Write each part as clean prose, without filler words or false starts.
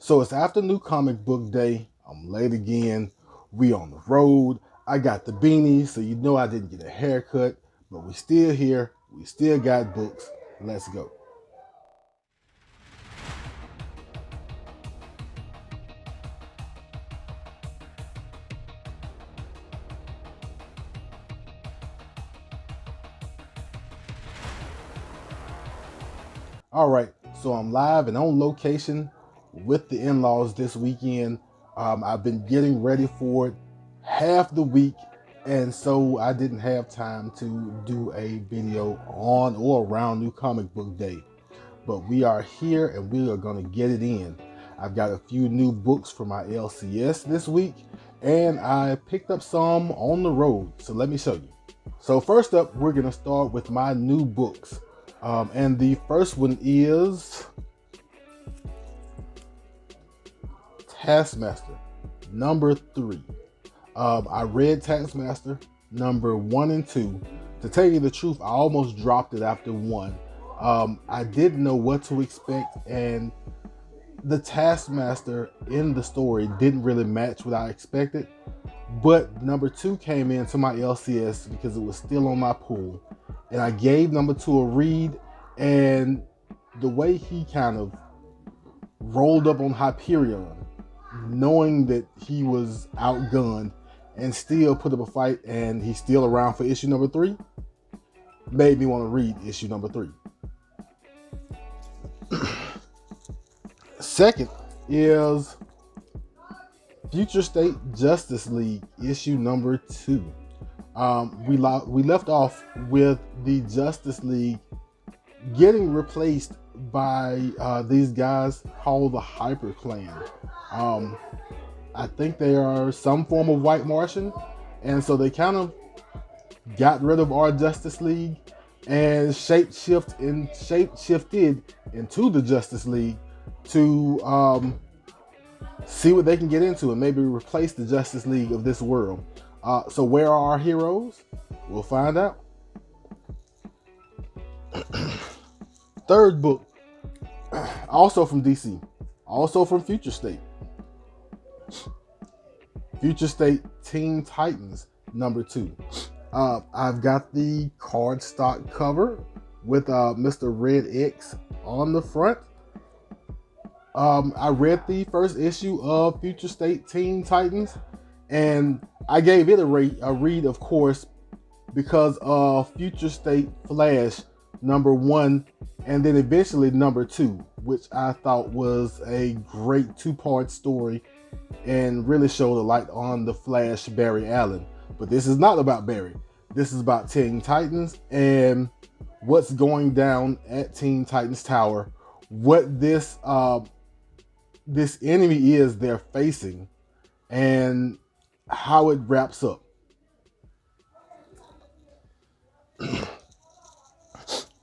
So it's after New Comic Book Day. I'm late again. We on the road. I got the beanie, so you know I didn't get a haircut, but we still here. We still got books. Let's go. All right, so I'm live and on location with the in-laws this weekend. I've been getting ready for it half the week, and so I didn't have time to do a video on or around New Comic Book Day. But we are here and we are going to get it in. I've got a few new books for my LCS this week, and I picked up some on the road. So let me show you. So first up, we're going to start with my new books. And the first one is Taskmaster, number 3. I read Taskmaster number 1 and 2. To tell you the truth, I almost dropped it after 1. I didn't know what to expect, and the Taskmaster in the story didn't really match what I expected. But number 2 came into my LCS because it was still on my pool, and I gave number 2 a read, and the way he kind of rolled up on Hyperion, knowing that he was outgunned and still put up a fight, and he's still around for issue number 3, made me want to read issue number 3. Second is Future State Justice League issue number 2. We left off with the Justice League getting replaced by these guys called the Hyper Clan. I think they are some form of White Martian, and so they kind of got rid of our Justice League and shapeshifted into the Justice League to see what they can get into and maybe replace the Justice League of this world. So where are our heroes? We'll find out. Third book, also from DC, also from Future State. Future State Teen Titans number 2. I've got the cardstock cover with Mr. Red X on the front. I read the first issue of Future State Teen Titans, and I gave it a read, of course, because of Future State Flash number 1, and then eventually number 2, which I thought was a great 2-part story and really showed a light on the Flash Barry Allen. But this is not about Barry. This is about Teen Titans and what's going down at Teen Titans Tower, what this enemy is they're facing, and how it wraps up.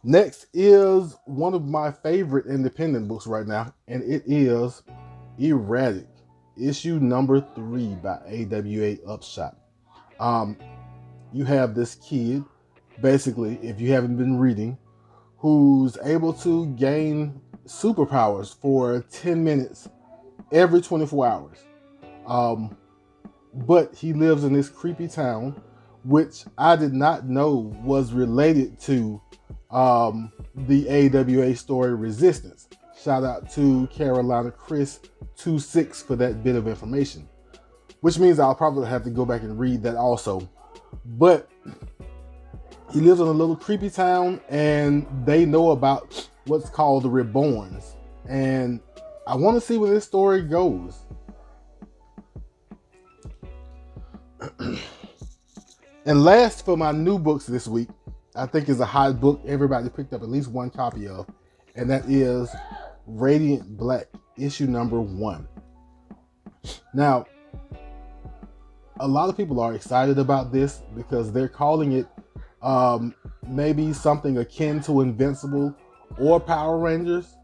Next is one of my favorite independent books right now, and it is Erratic, issue number 3 by AWA Upshot. You have this kid, basically, if you haven't been reading, who's able to gain superpowers for 10 minutes every 24 hours. But he lives in this creepy town, which I did not know was related to the AWA story Resistance. Shout out to Carolina Chris 26 for that bit of information, which means I'll probably have to go back and read that also. But he lives in a little creepy town, and they know about what's called the Reborns, and I want to see where this story goes. And last for my new books this week, I think is a hot book everybody picked up at least one copy of, and that is Radiant Black, issue number 1. Now, a lot of people are excited about this because they're calling it maybe something akin to Invincible or Power Rangers,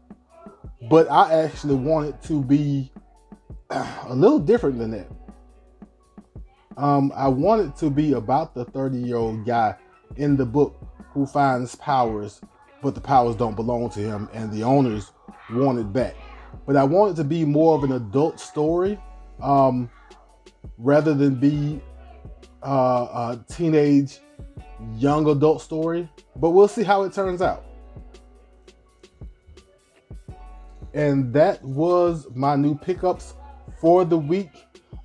but I actually want it to be a little different than that. I want it to be about the 30-year-old guy in the book who finds powers, but the powers don't belong to him, and the owners want it back. but I want it to be more of an adult story, rather than be a teenage young adult story. But we'll see how it turns out. And that was my new pickups for the week.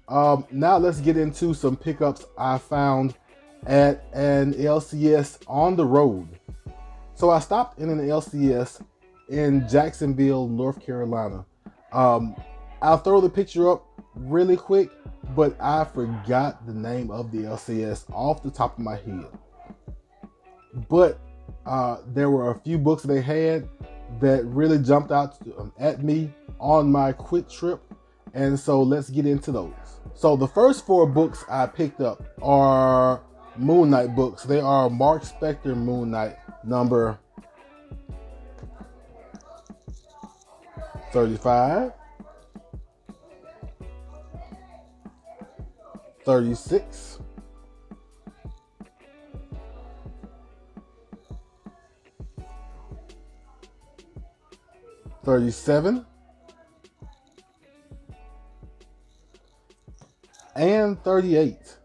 Now let's get into some pickups I found at an LCS on the road. So I stopped in an LCS in Jacksonville, North Carolina. I'll throw the picture up really quick, but I forgot the name of the LCS off the top of my head. But there were a few books they had that really jumped out at me on my quick trip, and so let's get into those. So the first 4 books I picked up are Moon Knight books. They are Mark Spector Moon Knight number 35, 36, 37, and 38.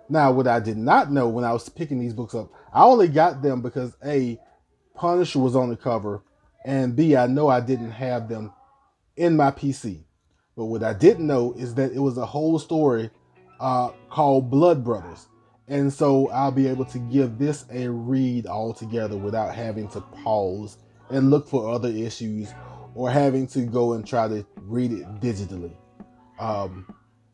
Now, what I did not know when I was picking these books up, I only got them because A, Punisher was on the cover, and B, I know I didn't have them in my PC. But what I didn't know is that it was a whole story called Blood Brothers. And so I'll be able to give this a read all together without having to pause and look for other issues or having to go and try to read it digitally.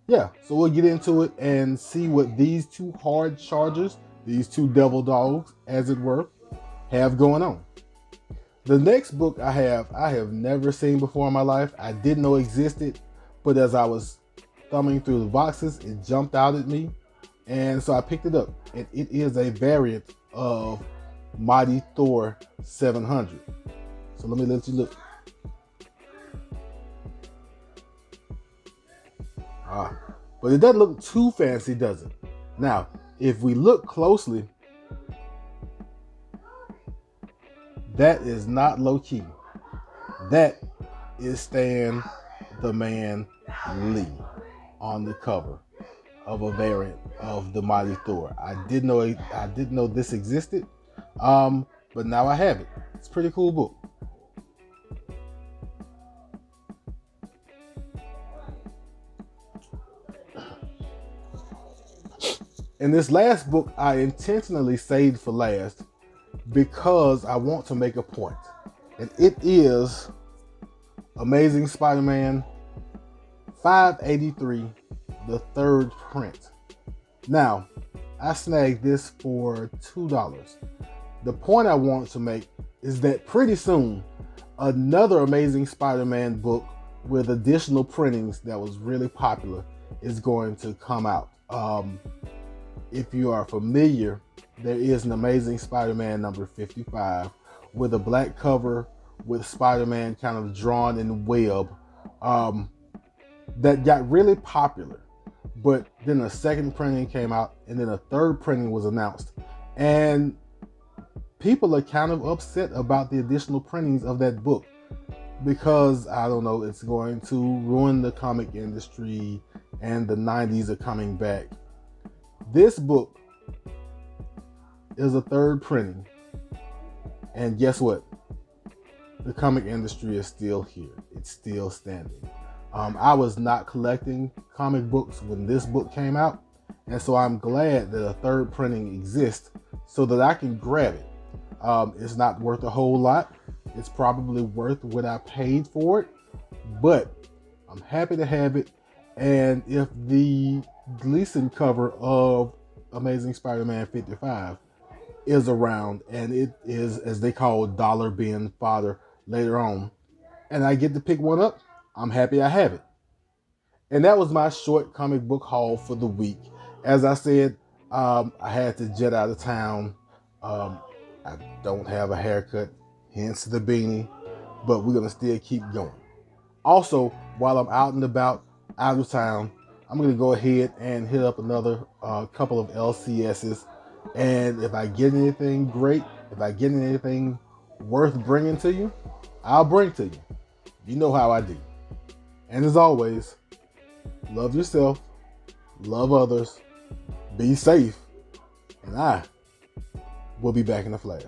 Yeah, so we'll get into it and see what these 2 hard chargers, these 2 devil dogs, as it were, have going on. The next book I have never seen before in my life. I didn't know existed, but as I was thumbing through the boxes, it jumped out at me, and so I picked it up. And it is a variant of Mighty Thor 700. So let me let you look. But it doesn't look too fancy, does it? Now, if we look closely, that is not low key. That is Stan the Man Lee on the cover of a variant of the Mighty Thor. I didn't know this existed, but now I have it. It's a pretty cool book. And this last book I intentionally saved for last because I want to make a point. And it is Amazing Spider-Man 583, the 3rd print. Now, I snagged this for $2. The point I want to make is that pretty soon, another Amazing Spider-Man book with additional printings that was really popular is going to come out. If you are familiar, there is an Amazing Spider-Man number 55 with a black cover with Spider-Man kind of drawn in web that got really popular. But then a second printing came out, and then a 3rd printing was announced. And people are kind of upset about the additional printings of that book because, I don't know, it's going to ruin the comic industry and the 90s are coming back. This book is a 3rd printing, and guess what? The comic industry is still here. It's still standing. I was not collecting comic books when this book came out, and so I'm glad that a 3rd printing exists so that I can grab it. It's not worth a whole lot. It's probably worth what I paid for it, but I'm happy to have it. And if the Gleason cover of Amazing Spider-Man 55 is around, and it is, as they call, dollar bin fodder later on, and I get to pick one up, I'm happy I have it. And that was my short comic book haul for the week. As I said, I had to jet out of town. I don't have a haircut, hence the beanie, but we're going to still keep going. Also, while I'm out and about, out of town, I'm going to go ahead and hit up another couple of LCSs. And if I get anything great, if I get anything worth bringing to you, I'll bring to you. You know how I do. And as always, love yourself, love others, be safe, and I will be back in a flash.